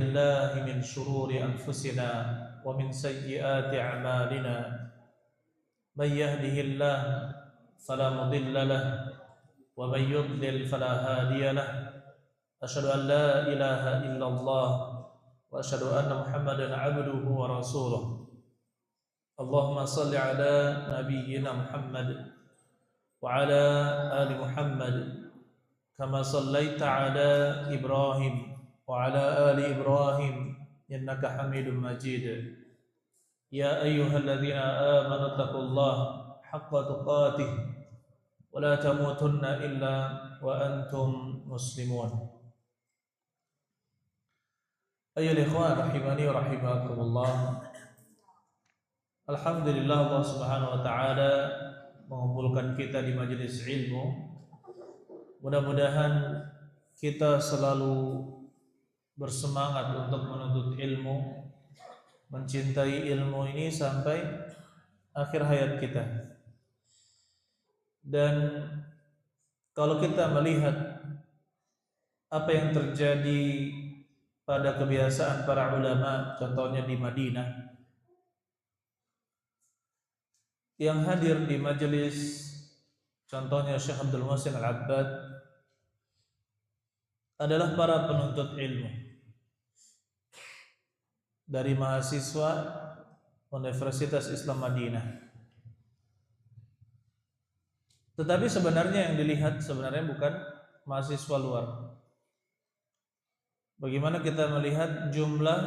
الله من شرور أنفسنا ومن سيئات أعمالنا من يهده الله فلا مضل له ومن يضلل فلا هادي له أشهد أن لا إله إلا الله وأشهد أن محمدا عبده ورسوله اللهم صل على نبينا محمد وعلى آل محمد كما صليت على إبراهيم وعلى آل إبراهيم إنك حميد مجيد يا أيها الذين آمنوا اتقوا الله حق تقاته ولا تموتن إلا وأنتم مسلمون أيها الإخوان رحمني ورحمكم الله. Alhamdulillah Allah Subhanahu wa taala mengumpulkan kita di majelis ilmu. Mudah-mudahan kita selalu bersemangat untuk menuntut ilmu, mencintai ilmu ini sampai akhir hayat kita. Dan kalau kita melihat apa yang terjadi pada kebiasaan para ulama, contohnya di Madinah, yang hadir di majelis contohnya Syekh Abdul Muhsin Al-Abbad adalah para penuntut ilmu dari mahasiswa Universitas Islam Madinah. Tetapi sebenarnya yang dilihat sebenarnya bukan mahasiswa luar. Bagaimana kita melihat jumlah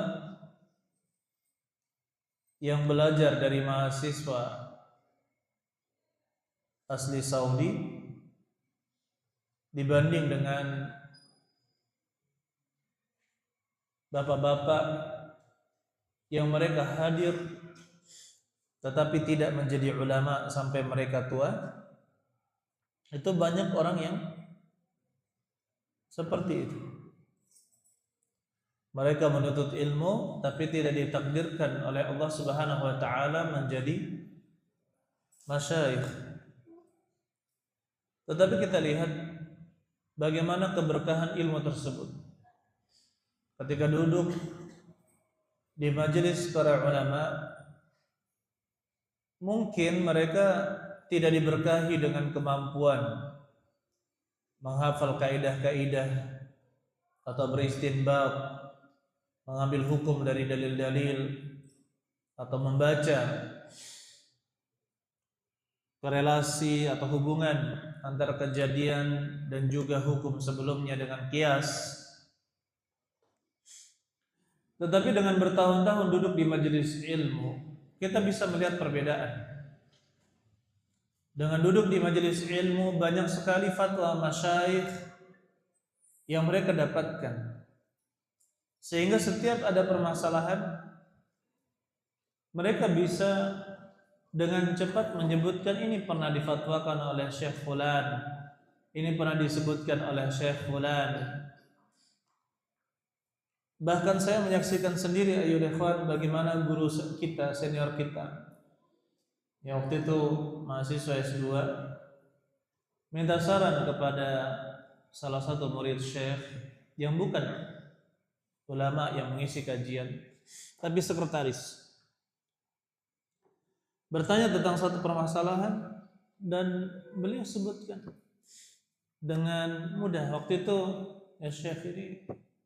yang belajar dari mahasiswa asli Saudi dibanding dengan bapak-bapak yang mereka hadir tetapi tidak menjadi ulama sampai mereka tua, itu banyak orang yang seperti itu. Mereka menuntut ilmu tapi tidak ditakdirkan oleh Allah Subhanahu wa taala menjadi masyayikh. Tetapi kita lihat bagaimana keberkahan ilmu tersebut. Ketika duduk di majelis para ulama, mungkin mereka tidak diberkahi dengan kemampuan menghafal kaidah-kaidah atau beristinbat, mengambil hukum dari dalil-dalil, atau membaca korelasi atau hubungan antara kejadian dan juga hukum sebelumnya dengan qiyas. Tetapi dengan bertahun-tahun duduk di majelis ilmu, kita bisa melihat perbedaan. Dengan duduk di majelis ilmu, banyak sekali fatwa masyayikh yang mereka dapatkan. Sehingga setiap ada permasalahan, mereka bisa dengan cepat menyebutkan ini pernah difatwakan oleh Syekh Fulan, ini pernah disebutkan oleh Syekh Fulan. Bahkan saya menyaksikan sendiri ayyuhal ikhwan bagaimana guru kita, senior kita yang waktu itu mahasiswa S2 minta saran kepada salah satu murid Syekh yang bukan ulama yang mengisi kajian tapi sekretaris, bertanya tentang satu permasalahan dan beliau sebutkan dengan mudah. Waktu itu ya Syekh ini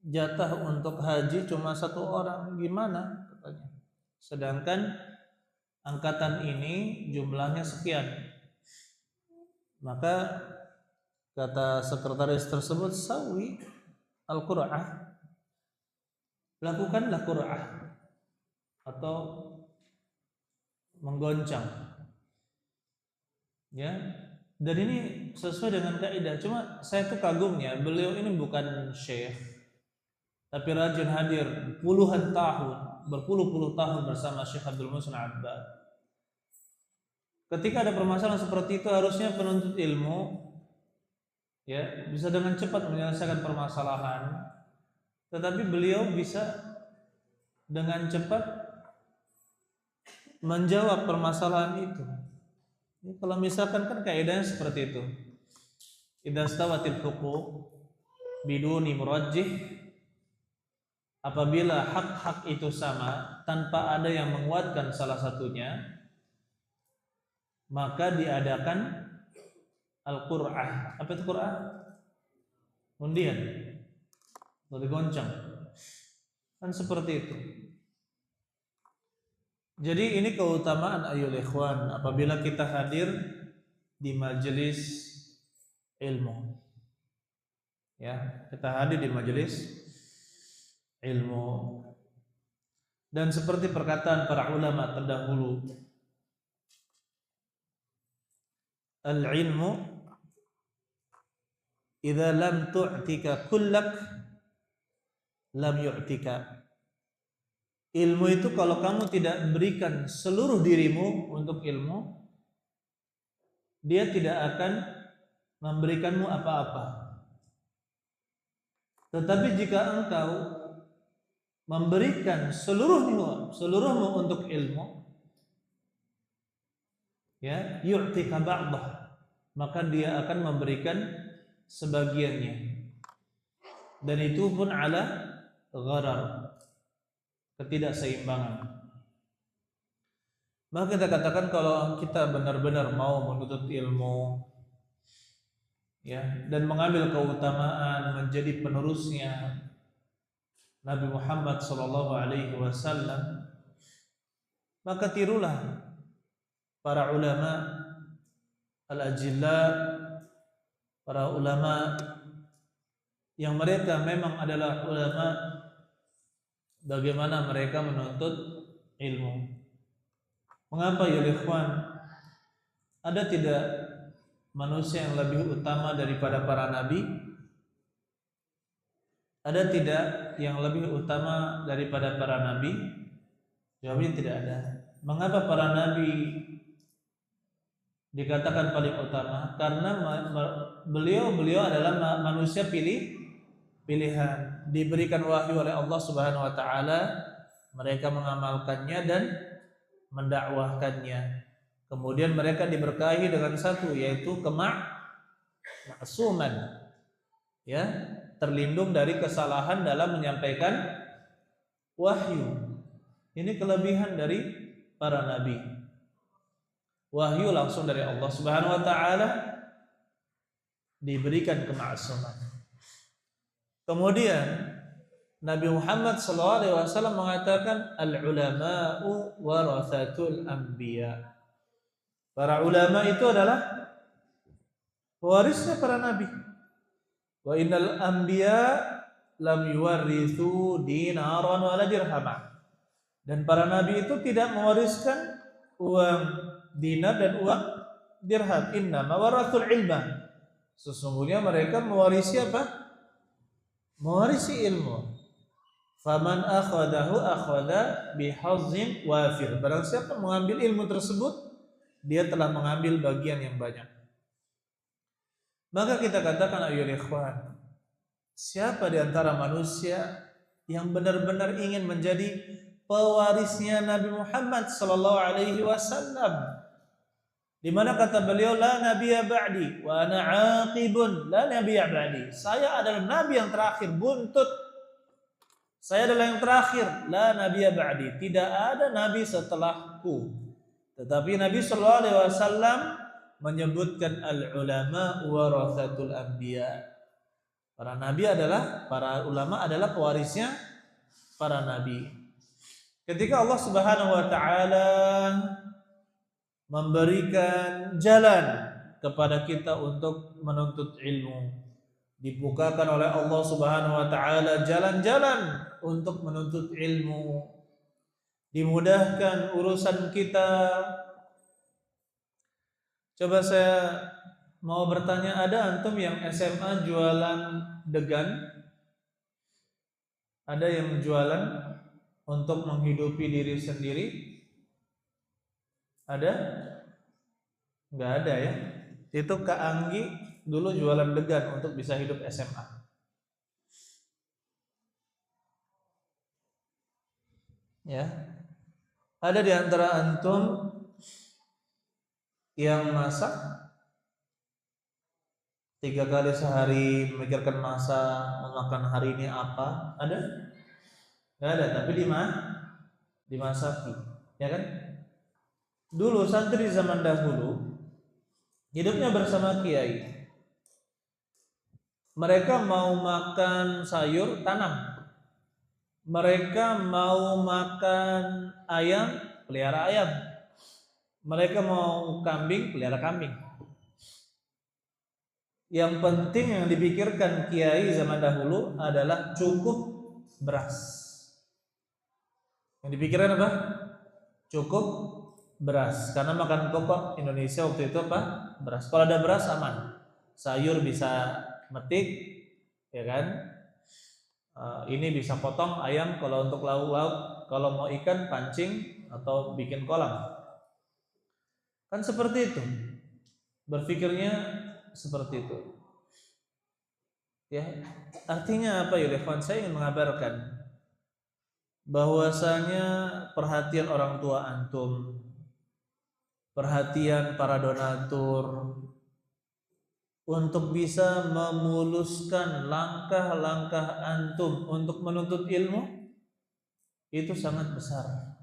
jatah untuk haji cuma 1 orang, gimana katanya, sedangkan angkatan ini jumlahnya sekian. Maka kata sekretaris tersebut, sawi al-qur'ah, lakukanlah qur'ah atau menggoncang, ya. Dan ini sesuai dengan kaidah. Cuma saya tuh kagumnya, beliau ini bukan syekh tapi rajin hadir puluhan tahun, berpuluh-puluh tahun bersama Syekh Abdul Muhsin Al-Abbad. Ketika ada permasalahan seperti itu, harusnya penuntut ilmu ya bisa dengan cepat menyelesaikan permasalahan, tetapi beliau bisa dengan cepat menjawab permasalahan itu. Kalau misalkan kan kaidahnya seperti itu, idza stawatil huquq biduni murajjih apabila hak-hak itu sama tanpa ada yang menguatkan salah satunya, maka diadakan al-qur'ah. Apa itu qur'ah? Undian atau digoncang. Kan seperti itu. Jadi ini keutamaan ayol ikhwan apabila kita hadir di majelis ilmu. Ya, kita hadir di majelis ilmu. Dan seperti perkataan para ulama terdahulu, al-ilmu idza lam tu'tika kullak lam yu'tika. Ilmu itu kalau kamu tidak berikan seluruh dirimu untuk ilmu, dia tidak akan memberikanmu apa-apa. Tetapi jika engkau memberikan seluruhmu untuk ilmu, ya, yu'tika ba'dah, maka dia akan memberikan sebagiannya. Dan itu pun ala gharar, ketidakseimbangan. Maka kita katakan kalau kita benar-benar mau menuntut ilmu, ya, dan mengambil keutamaan menjadi penerusnya Nabi Muhammad SAW, maka tirulah para ulama al-ajilla, para ulama yang mereka memang adalah ulama bagaimana mereka menuntut ilmu. Mengapa ya ikhwan? Ada tidak manusia yang lebih utama daripada para nabi? Ada tidak yang lebih utama daripada para nabi? Jawabnya tidak ada. Mengapa para nabi dikatakan paling utama? Karena beliau adalah manusia pilihan, diberikan wahyu oleh Allah Subhanahu wa taala, mereka mengamalkannya dan mendakwahkannya. Kemudian mereka diberkahi dengan satu, yaitu ma'suman, ya, terlindung dari kesalahan dalam menyampaikan wahyu. Ini kelebihan dari para nabi. Wahyu langsung dari Allah Subhanahu wa taala, diberikan kema'suman. Kemudian Nabi Muhammad SAW mengatakan al-ulama'u warathatul anbiya. Para ulama itu adalah pewarisnya para nabi. Wa innal anbiya lam yuwarithu dinaran wala dirhama. Dan para nabi itu tidak mewariskan uang dinar dan uang dirham. Innama warathul ilma. Sesungguhnya mereka mewarisi apa? Mewarisi ilmu. Faman akhadahu akhadha bihazzin wafir. Barang siapa mengambil ilmu tersebut, dia telah mengambil bagian yang banyak. Maka kita katakan ayyuhal ikhwan, siapa di antara manusia yang benar-benar ingin menjadi pewarisnya Nabi Muhammad sallallahu alaihi wasallam? Di mana kata beliau, la nabiyya ba'di wa ana 'aqibun la nabiyya ba'di. Saya adalah nabi yang terakhir, buntut. Saya adalah yang terakhir, la nabiyya ba'di. Tidak ada nabi setelahku. Tetapi Nabi sallallahu alaihi wasallam menyebutkan al-ulama warathatul anbiya. Para ulama adalah pewarisnya para nabi. Ketika Allah Subhanahu wa taala memberikan jalan kepada kita untuk menuntut ilmu, dibukakan oleh Allah Subhanahu wa taala jalan-jalan untuk menuntut ilmu, dimudahkan urusan kita. Coba saya mau bertanya, ada antum yang SMA jualan degan? Ada yang jualan untuk menghidupi diri sendiri? Ada? Enggak ada ya. Itu Kak Anggi dulu jualan degan untuk bisa hidup SMA. Ya. Ada di antara antum yang masak 3 kali sehari, memikirkan makan hari ini apa? Ada? nggak ada, tapi dimasaki, ya kan? Dulu santri zaman dahulu hidupnya bersama kiai. Mereka mau makan sayur tanam, mereka mau makan ayam pelihara ayam, mereka mau kambing pelihara kambing. Yang penting yang dipikirkan kiai zaman dahulu adalah cukup beras. Yang dipikirkan apa? Cukup beras. Karena makan pokok Indonesia waktu itu apa? Beras. Kalau ada beras aman. Sayur bisa metik, ya kan? Ini bisa potong ayam kalau untuk lauk-lauk. Kalau mau ikan pancing atau bikin kolam. Kan seperti itu. Berpikirnya seperti itu. Ya, artinya apa ya, Irfan? Saya ingin mengabarkan bahwasanya perhatian orang tua antum, perhatian para donatur untuk bisa memuluskan langkah-langkah antum untuk menuntut ilmu itu sangat besar.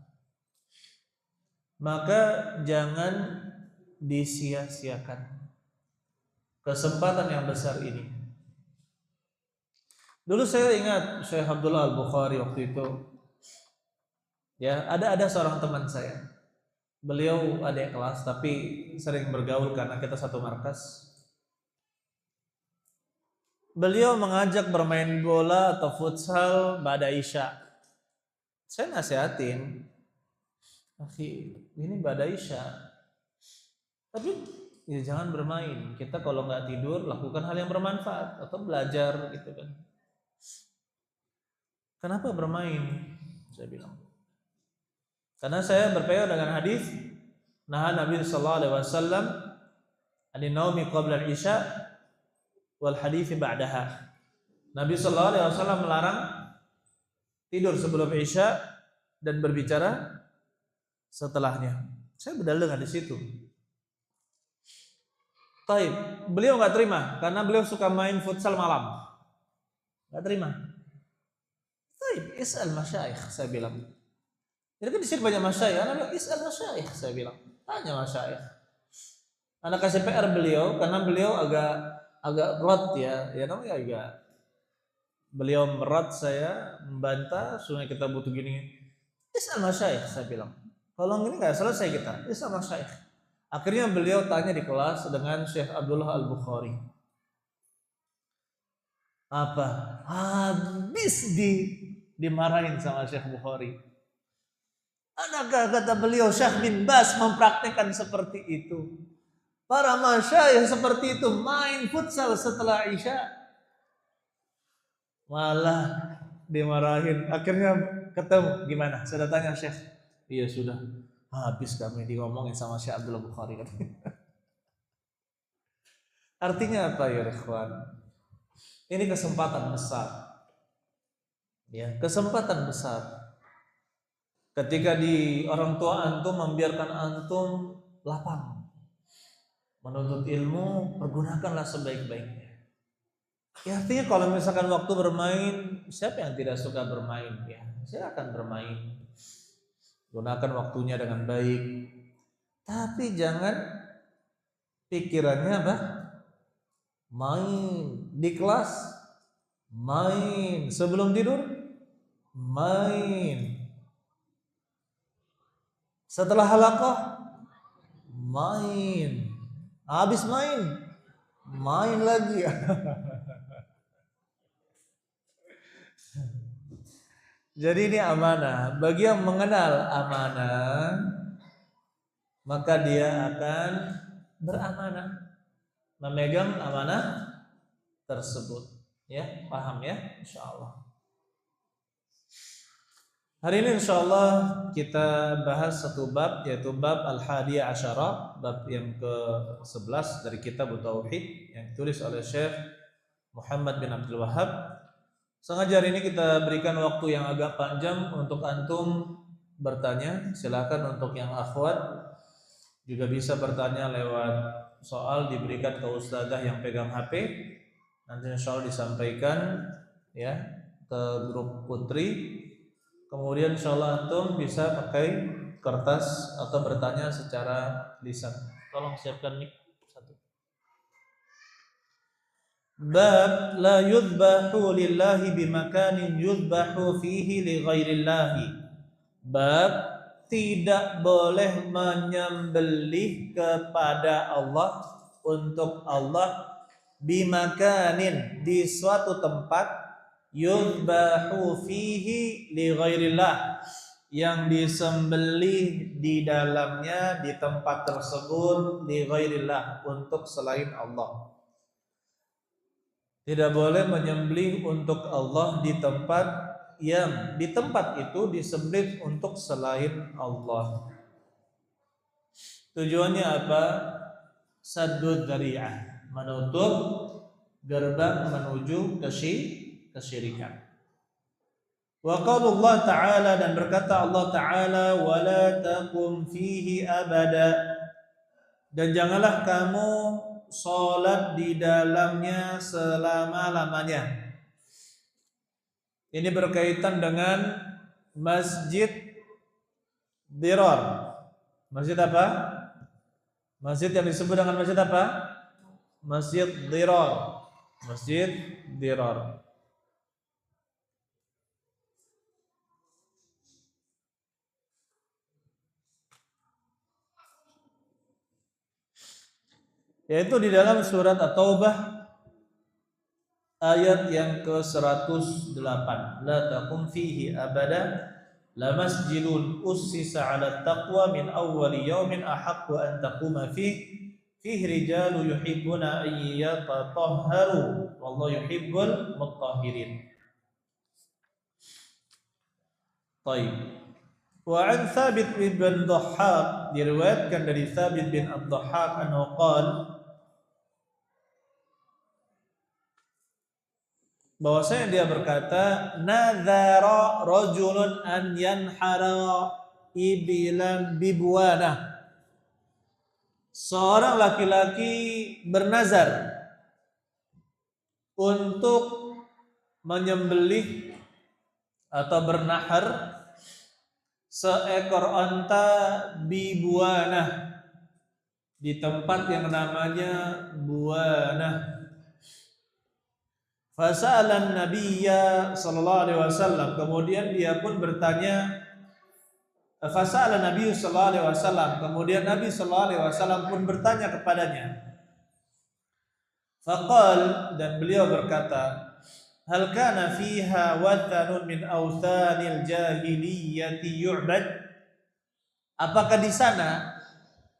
Maka jangan disia-siakan kesempatan yang besar ini. Dulu saya ingat Syekh Abdullah Al-Bukhari waktu itu. Ya, ada seorang teman saya. Beliau adik kelas tapi sering bergaul karena kita satu markas. Beliau mengajak bermain bola atau futsal pada Isya. Saya nasihatin, "Akhi, ini pada Isya. Tapi ya jangan bermain. Kita kalau nggak tidur lakukan hal yang bermanfaat atau belajar gitu kan." Kenapa bermain? Saya bilang. Karena saya berpegang dengan hadis nah Nabi sallallahu alaihi wasallam anin naumi qabla al-isya wal hadits ba'daha. Nabi sallallahu alaihi wasallam melarang tidur sebelum isya dan berbicara setelahnya. Saya berdalil dengan di situ. Taib, beliau nggak terima karena beliau suka main futsal malam. Nggak terima. Taib, is'al masyayikh, saya bilang. Jadi kan di sini banyak masyayikh, anak bilang is'al masyayikh, saya bilang. Tanya masyayikh. Anak kasih PR beliau karena beliau agak berat ya namanya agak. Beliau berat, saya membantah, sungai kita butuh gini. Is'al masyayikh, saya bilang. Kalau gini nggak selesai kita, is'al masyayikh. Akhirnya beliau tanya di kelas dengan Syekh Abdullah Al-Bukhari. Apa? Habis dimarahin sama Syekh Bukhari. Adakah kata beliau Syekh bin Bas mempraktekkan seperti itu? Para masyayikh seperti itu main futsal setelah Isya. Malah dimarahin. Akhirnya ketemu, gimana? Saya tanya Syekh. Iya sudah. Habis kami diomongin sama Syekh Abdullah Bukhari. Artinya apa ya ikhwan? Ini kesempatan besar. Ya, kesempatan besar. Ketika di orang tua antum membiarkan antum lapang menuntut ilmu, pergunakanlah sebaik-baiknya. Ya, artinya kalau misalkan waktu bermain, siapa yang tidak suka bermain? Ya, saya akan bermain. Gunakan waktunya dengan baik. Tapi jangan pikirannya apa? Main di kelas, main sebelum tidur, main setelah halaqah, main. Habis main lagi. Jadi ini amanah. Bagi yang mengenal amanah, maka dia akan beramanah, memegang amanah tersebut. Ya, paham ya? Insyaallah. Hari ini insyaallah kita bahas satu bab, yaitu bab Al-Hadiyah Asyara, bab yang ke-11 dari kitab Tauhid yang ditulis oleh Syekh Muhammad bin Abdul Wahhab. Sengaja hari ini kita berikan waktu yang agak panjang untuk antum bertanya. Silakan untuk yang akhwat juga bisa bertanya lewat soal, diberikan ke ustazah yang pegang HP. Nanti insyaallah disampaikan ya ke grup putri. Kemudian insyaallah antum bisa pakai kertas atau bertanya secara lisan. Tolong siapkan mic satu. Bab la yudbahu lillahi bimakanin yudbahu fihi li ghairillahi. Bab tidak boleh menyembelih kepada Allah untuk Allah bimakanin di suatu tempat yudbahu fihi li ghairillah yang disembelih di dalamnya di tempat tersebut li ghairillah untuk selain Allah. Tidak boleh menyembelih untuk Allah di tempat yang di tempat itu disembelih untuk selain Allah. Tujuannya apa? Saddud dzari'ah, menutup gerbang menuju kesyirikan. Wa qaulullah ta'ala, dan berkata Allah Ta'ala, wala taqum fihi abada, dan janganlah kamu salat di dalamnya selama-lamanya. Ini berkaitan dengan Masjid Dirar. Masjid apa? Masjid yang disebut dengan masjid apa? Masjid Dirar. Masjid Dirar. Yaitu di dalam surat At-Taubah ayat yang ke-108. La taqum fihi abada la masjidun ussisa 'ala taqwa min awwali yawmin ahaqqu an taquma fihi rijalu yuhibbuna an yatatahharu wallahu yuhibbul mutahhirin. Baik. Wa an Thabit bin Dhahhak, diriwayatkan dari Thabit bin Ad-Dhahhak anhu qala, bahwasanya dia berkata, nadzara rajulun an yanhara ibilan bibwana. Seorang laki-laki bernazar untuk menyembelih atau bernahar seekor onta bibuana di tempat yang namanya Buana. Fasa'alan Nabiyya sallallahu alaihi wasallam, kemudian dia pun bertanya, fasa'alan Nabi sallallahu alaihi wasallam, kemudian Nabi sallallahu alaihi wasallam pun bertanya kepadanya. Faqal, dan beliau berkata, hal kana fiha wathanun min awthanil jahiliyyati yu'bad? Apakah di sana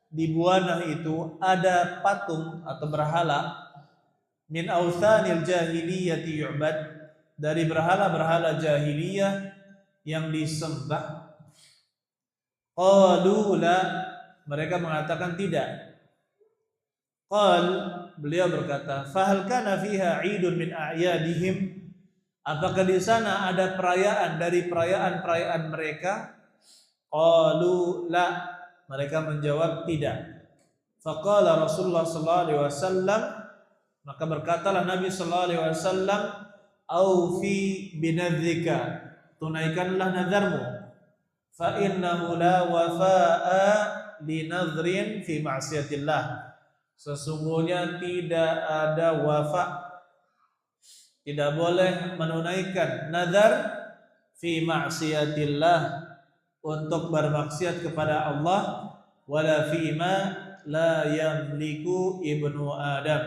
di Buana itu ada patung atau berhala min awthanil jahiliyyati yu'bad, dari berhala-berhala jahiliyah yang disembah? Qalu la, mereka mengatakan tidak. Qal, beliau berkata, fahal kana fiha 'idun min a'yadihim? Apakah di sana ada perayaan dari perayaan-perayaan mereka? Qalu la, mereka menjawab tidak. Faqala Rasulullah sallallahu alaihi wasallam, maka berkatalah Nabi sallallahu alaihi wasallam, aufi binadzika, tunaikanlah nazarmu, fa innahu la wafa'a li nadhrin fi ma'siyatillah, sesungguhnya tidak ada wafa, tidak boleh menunaikan nazar fi ma'siyatillah, untuk bermaksiat kepada Allah, wala fi ma la yamliku ibnu Adam,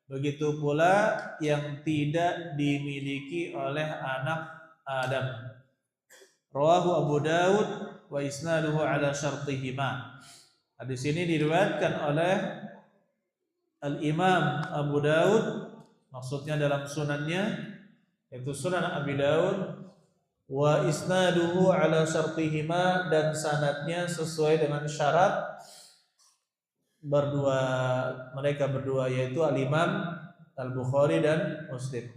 begitu pula yang tidak dimiliki oleh anak Adam. Rawahu Abu Dawud wa isnaduhu ala syartihima. Hadis ini diriwayatkan oleh Al-Imam Abu Dawud, maksudnya dalam sunannya, yaitu Sunan Abi Dawud, wa isnaduhu ala syartihima, dan sanadnya sesuai dengan syarat mereka berdua, yaitu Al-Imam Al-Bukhari dan Muslim.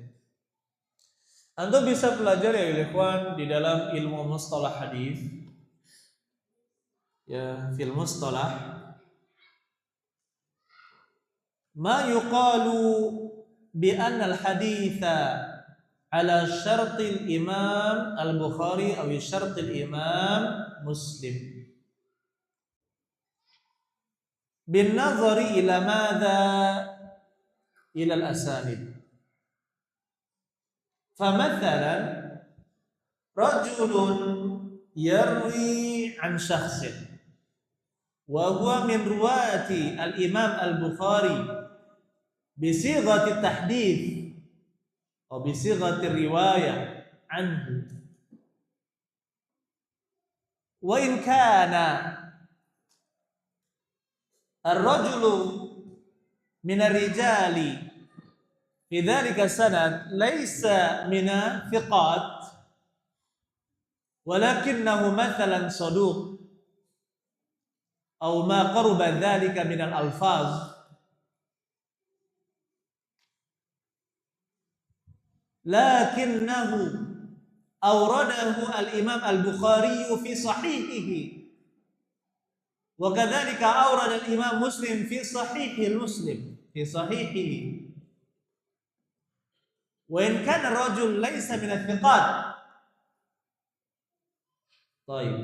Antum bisa pelajari ya ikhwan di dalam ilmu mustalah hadis, ya, fil mustalah, ma yuqalu bi anna al-haditha ala syartil Imam Al-Bukhari aw syartil Imam Muslim bin nazari ila madza ila al-asanid. Famathalan rajulun yarwi an syakhsin wa huwa min ruwati al-Imam Al-Bukhari bi sighati tahdits atau bi sighati riwayah anhu, wa in kana ar-rajulu min ar-rijali fi dzalika sanad laysa min thiqat walakinahu mathalan saduq aw ma qaruba dzalika min al-alfaz, lakinnahu awradahu al-Imam Al-Bukhari fi sahihihi wa kadzalika awrada al-Imam Muslim fi sahihi Muslim fi sahihihi wa in kana rajul laysa min al-thiqat. Baik.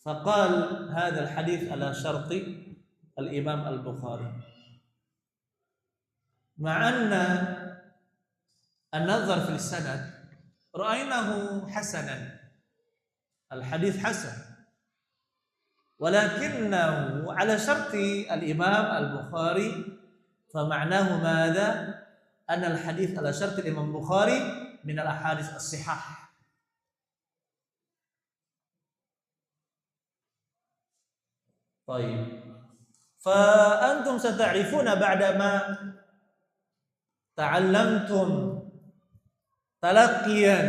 Faqal hadha al-hadith ala syarti al-Imam Al-Bukhari. Ma'anna an-nazar fil sanad ra'aynahu hasanan. Al-hadith hasan. Walakinahu ala syarti al-Imam Al-Bukhari fa ma'nahu madza? Anna al-hadith ala syarti al-Imam Bukhari min al-ahadits as-sihah. Baik. Fa antum sata'rifuna ba'da ma ta'allamtum talaqqiyan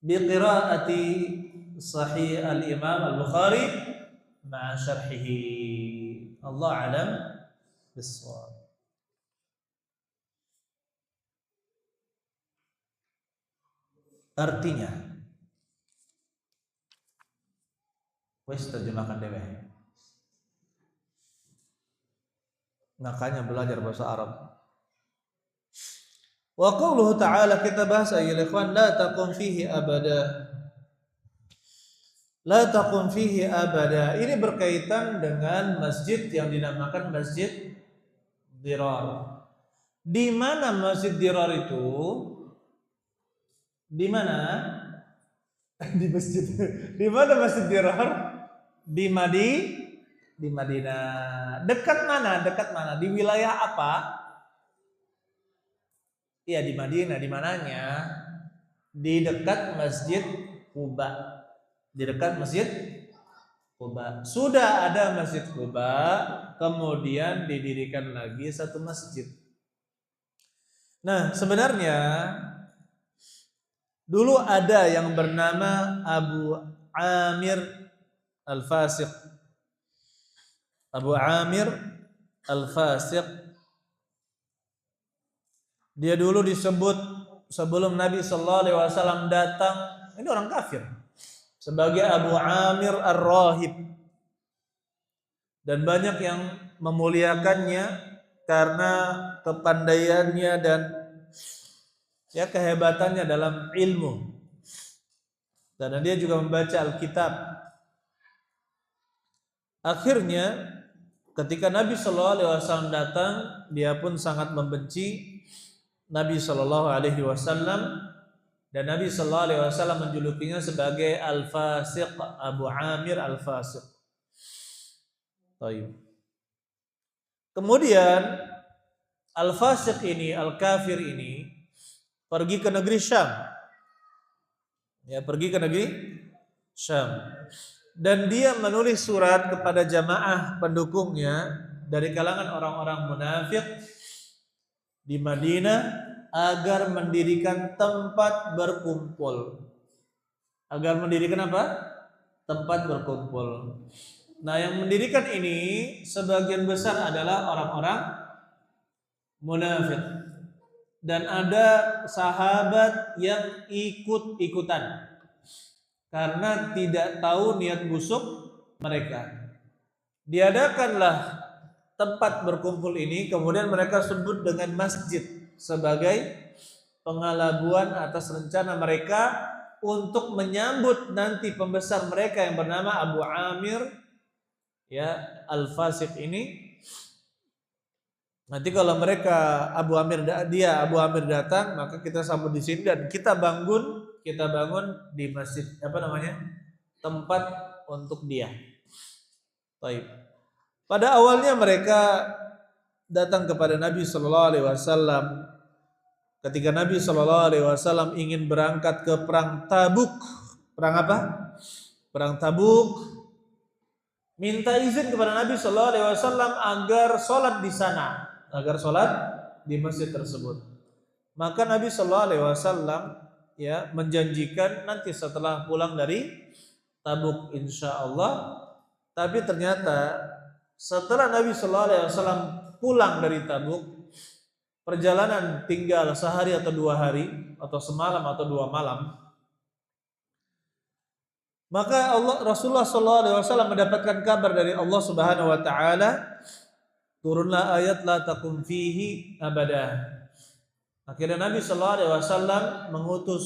bi qira'ati sahih al-Imam Al-Bukhari ma'a syarhihi. Allah alam bis-shawab. Artinya wes terjemahkan dewe. Makanya belajar bahasa Arab. Wa qauluhu ta'ala, kita bahas ayyuhal ikhwan, la taqum fihi abada. La taqum fihi abada. Ini berkaitan dengan masjid yang dinamakan Masjid Dirar. Di mana Masjid Dirar itu? Di mana? Di masjid. Di mana Masjid Dirar? Di Madinah. Dekat mana? Dekat mana? Di wilayah apa? Iya, di Madinah. Di mananya? Di dekat Masjid Quba. Di dekat Masjid Quba. Sudah ada Masjid Quba, kemudian didirikan lagi satu masjid. Nah, sebenarnya dulu ada yang bernama Abu Amir Al-Fasiq. Abu Amir Al-Fasiq. Dia dulu disebut sebelum Nabi sallallahu alaihi wasallam datang, ini orang kafir, sebagai Abu Amir Ar-Rahib. Dan banyak yang memuliakannya karena kepandaiannya dan ya kehebatannya dalam ilmu. Dan dia juga membaca Alkitab. Akhirnya ketika Nabi Shallallahu Alaihi Wasallam datang, dia pun sangat membenci Nabi Shallallahu Alaihi Wasallam, dan Nabi Shallallahu Alaihi Wasallam menjulukinya sebagai Al-Fasiq, Abu Amir Al-Fasiq. Kemudian Al-Fasiq ini, Al-Kafir ini pergi ke negeri Syam. Ya, pergi ke negeri Syam. Dan dia menulis surat kepada jamaah pendukungnya dari kalangan orang-orang munafik di Madinah agar mendirikan tempat berkumpul. Agar mendirikan apa? Tempat berkumpul. Nah, yang mendirikan ini sebagian besar adalah orang-orang munafik. Dan ada sahabat yang ikut-ikutan karena tidak tahu niat busuk mereka. Diadakanlah tempat berkumpul ini kemudian mereka sebut dengan masjid sebagai pengelabuan atas rencana mereka untuk menyambut nanti pembesar mereka yang bernama Abu Amir ya Al-Fasiq ini. Nanti kalau mereka Abu Amir datang, maka kita sambut di sini dan kita bangun di masjid tempat untuk dia. Baik. Pada awalnya mereka datang kepada Nabi Sallallahu Alaihi Wasallam ketika Nabi Sallallahu Alaihi Wasallam ingin berangkat ke perang Tabuk. Perang apa? Perang Tabuk. Minta izin kepada Nabi Sallallahu Alaihi Wasallam agar sholat di sana, agar sholat di masjid tersebut. Maka Nabi Sallallahu Alaihi Wasallam ya menjanjikan nanti setelah pulang dari Tabuk insya Allah. Tapi ternyata setelah Nabi Sallallahu Alaihi Wasallam pulang dari Tabuk, perjalanan tinggal sehari atau 2 hari atau semalam atau 2 malam, maka Rasulullah Sallallahu Alaihi Wasallam mendapatkan kabar dari Allah Subhanahu Wa Taala, turunlah ayat la takum fihi abada. Akhirnya Nabi Sallallahu Alaihi Wasallam mengutus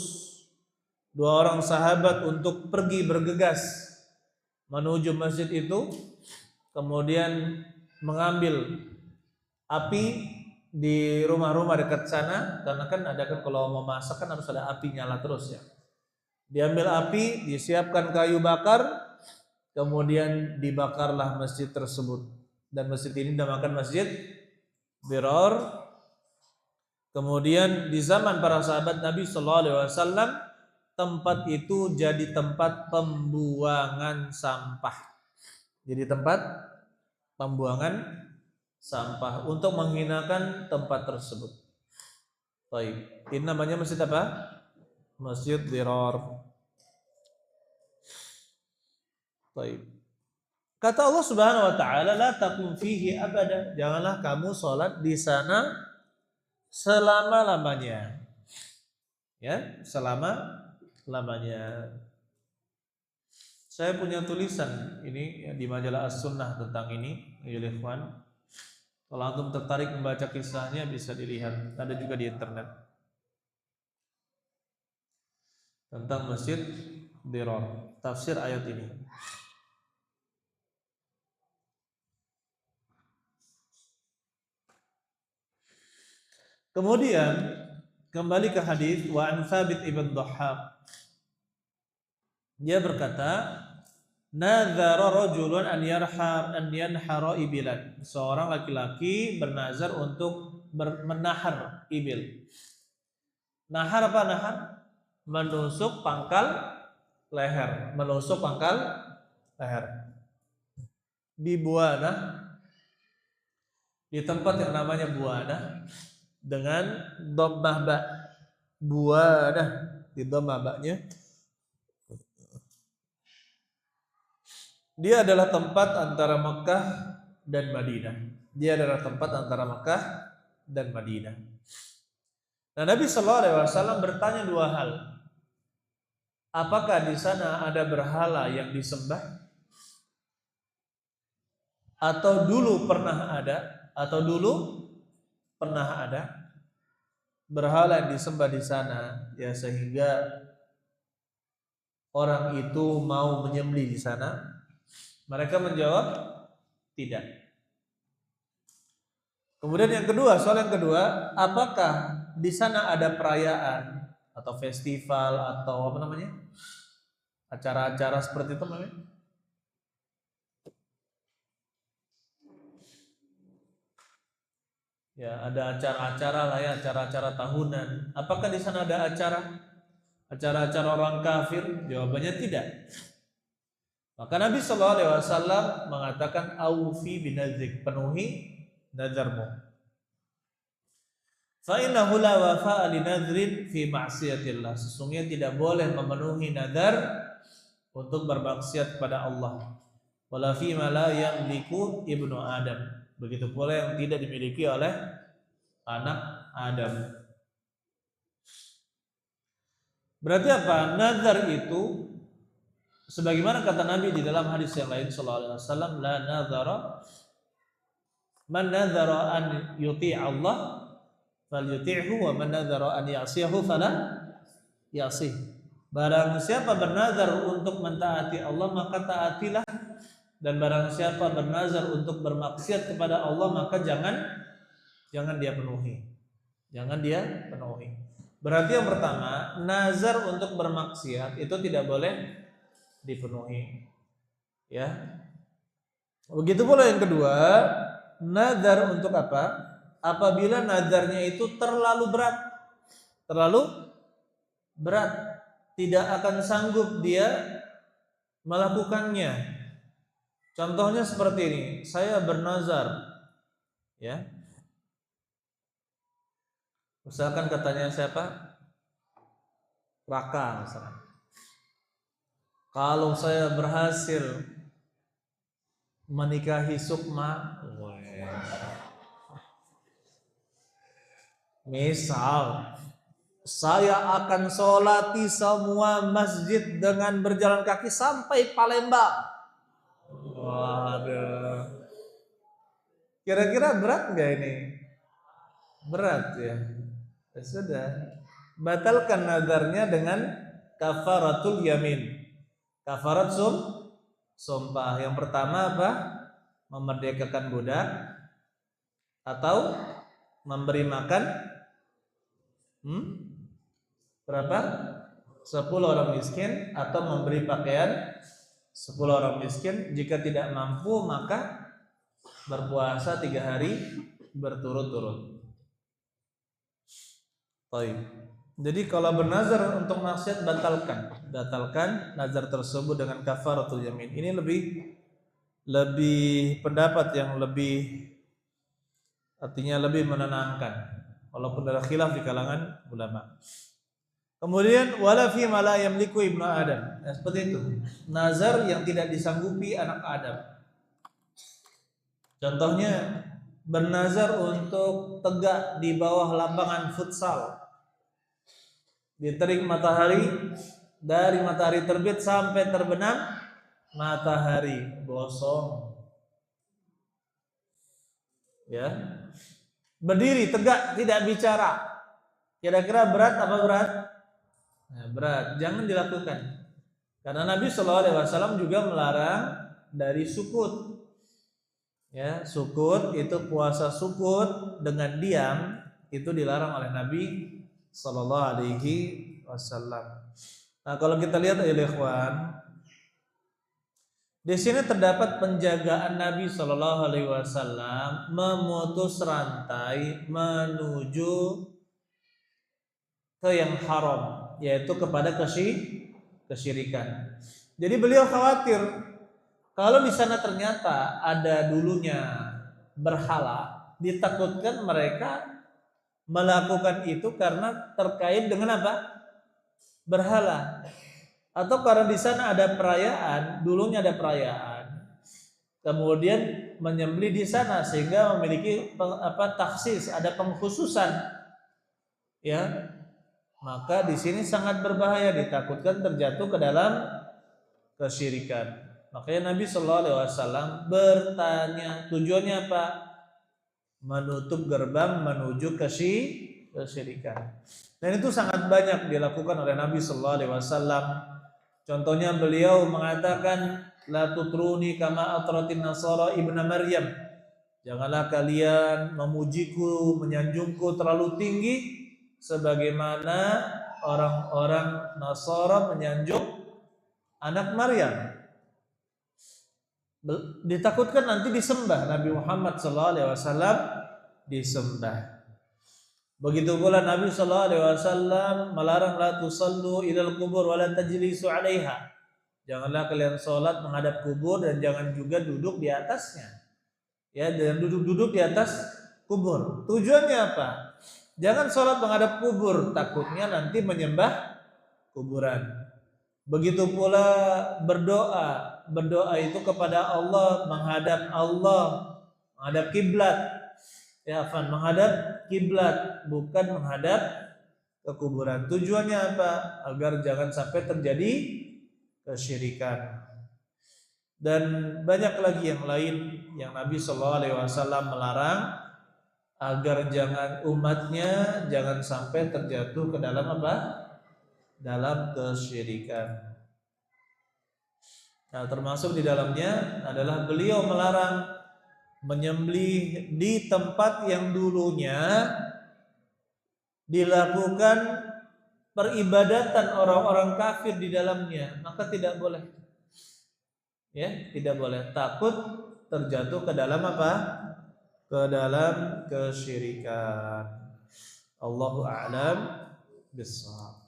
2 orang sahabat untuk pergi bergegas menuju masjid itu, kemudian mengambil api di rumah-rumah dekat sana, karena kan kalau mau masak kan harus ada api nyala terus ya. Diambil api, disiapkan kayu bakar, kemudian dibakarlah masjid tersebut. Dan masjid ini dinamakan Masjid Dirar. Kemudian di zaman para sahabat Nabi Sallallahu Alaihi Wasallam, tempat itu jadi tempat pembuangan sampah. Jadi tempat pembuangan sampah untuk menghinakan tempat tersebut. Baik, ini namanya masjid apa? Masjid Dirar. Baik. Kata Allah Subhanahu Wa Taala, la takum fihi abada. Janganlah kamu sholat di sana selama-lamanya. Ya, selama-lamanya. Saya punya tulisan ini di majalah As-Sunnah tentang ini, ya ikhwan. Kalau antum tertarik membaca kisahnya bisa dilihat, ada juga di internet. Tentang Masjid Dirar, tafsir ayat ini. Kemudian kembali ke hadis wa an Thabit ibn Dhahhak. Dia berkata, "Nadzara rajulun an yanhara ibilan." Seorang laki-laki bernazar untuk menahar ibil. Nahar apa nahar? Menusuk pangkal leher, Di Buana, di tempat yang namanya Buana dengan dhammah ba. Buana di dhammah ba-nya. Dia adalah tempat antara Mekah dan Madinah. Nah, Nabi Sallallahu Alaihi Wasallam bertanya 2 hal. Apakah di sana ada berhala yang disembah? Atau dulu pernah ada berhala yang disembah di sana, ya sehingga orang itu mau menyembelih di sana? Mereka menjawab tidak. Kemudian soal yang kedua, apakah di sana ada perayaan atau festival atau acara-acara seperti itu namanya? Ya, ada acara-acara tahunan. Apakah di sana ada acara-acara orang kafir? Jawabannya tidak. Maka Nabi Sallallahu Alaihi Wasallam mengatakan aufi binadzik, penuhi nazarmu. Fa innahu la wafa'a li nadrin fi ma'siyatillah. Sesungguhnya tidak boleh memenuhi nazar untuk bermaksiat kepada Allah. Wala fi ma la yamliku ibnu Adam. Begitu pula yang tidak dimiliki oleh anak Adam. Berarti apa? Nazar itu sebagaimana kata Nabi di dalam hadis yang lain sallallahu alaihi wasallam, la nazara Man nadzara an yuti' Allah falyuti'hu wa man nadzara an ya'siyahu fala ya'sih. Barang siapa bernazar untuk mentaati Allah maka taatilah, dan barang siapa bernazar untuk bermaksiat kepada Allah maka jangan dia penuhi. Jangan dia penuhi. Berarti yang pertama, nazar untuk bermaksiat itu tidak boleh dipenuhi. Ya. Begitu pula yang kedua, nazar untuk apa? Apabila nazarnya itu terlalu berat, tidak akan sanggup dia melakukannya. Contohnya seperti ini, saya bernazar, ya. Misalkan katanya siapa? Raka misalkan. Kalau saya berhasil menikahi Sukma, misal saya akan sholati semua masjid dengan berjalan kaki sampai Palembang. Waduh. Kira-kira berat nggak ini? Berat ya. Ya sudah, batalkan nazarnya dengan kafaratul yamin. Kafarat sumpah. Yang pertama apa? Memerdekakan budak atau memberi makan berapa? 10 orang miskin, atau memberi pakaian 10 orang miskin. Jika tidak mampu maka berpuasa 3 hari berturut-turut. Jadi kalau bernazar untuk maksiat batalkan nazar tersebut dengan kafaratul yamin. Ini lebih pendapat yang artinya lebih menenangkan, walaupun ada khilaf di kalangan ulama. Kemudian wala fi ma la yamliku ibnu Adam. Seperti itu. Nazar yang tidak disanggupi anak Adam. Contohnya bernazar untuk tegak di bawah lapangan futsal di terik matahari, dari matahari terbit sampai terbenam matahari, gosong. Ya. Berdiri tegak tidak bicara. Kira-kira berat apa berat? Nah, berat, jangan dilakukan. Karena Nabi SAW juga melarang dari sukut. Ya, sukut itu puasa sukut dengan diam itu dilarang oleh Nabi SAW. Nah, kalau kita lihat ya ikhwan, di sini terdapat penjagaan Nabi SAW memutus rantai menuju ke yang haram, yaitu kepada kesyirikan. Jadi beliau khawatir kalau di sana ternyata ada dulunya berhala, ditakutkan mereka melakukan itu karena terkait dengan apa? Berhala. Atau karena di sana ada perayaan, dulunya ada perayaan, kemudian menyembelih di sana sehingga memiliki taksis, ada pengkhususan, ya. Maka di sini sangat berbahaya, ditakutkan terjatuh ke dalam kesyirikan. Makanya Nabi SAW bertanya, tujuannya apa? Menutup gerbang menuju kesyirikan. Dan itu sangat banyak dilakukan oleh Nabi SAW. Contohnya beliau mengatakan, la tutruni kama atratin nasara ibna Maryam. Janganlah kalian memujiku, menyanjungku terlalu tinggi sebagaimana orang-orang Nasara menyanjung anak Maryam. Ditakutkan nanti disembah, Nabi Muhammad SAW disembah. Begitu pula Nabi SAW melarang la tusallu ilal kubur wa la tajlisu 'alaiha. Janganlah kalian sholat menghadap kubur dan jangan juga duduk di atasnya. Ya, jangan duduk-duduk di atas kubur. Tujuannya apa? Jangan sholat menghadap kubur, takutnya nanti menyembah kuburan. Begitu pula berdoa itu kepada Allah, menghadap kiblat. Ya, menghadap kiblat, bukan menghadap ke kuburan. Tujuannya apa? Agar jangan sampai terjadi kesyirikan. dan banyak lagi yang lain yang Nabi Shallallahu Alaihi Wasallam melarang agar umatnya jangan sampai terjatuh ke dalam apa? Dalam kesyirikan. Nah, termasuk di dalamnya adalah beliau melarang menyembelih di tempat yang dulunya dilakukan peribadatan orang-orang kafir di dalamnya, maka tidak boleh. Ya, tidak boleh, takut terjatuh ke dalam apa? Ke dalam kesyirikan. Allahu a'lam bishawab.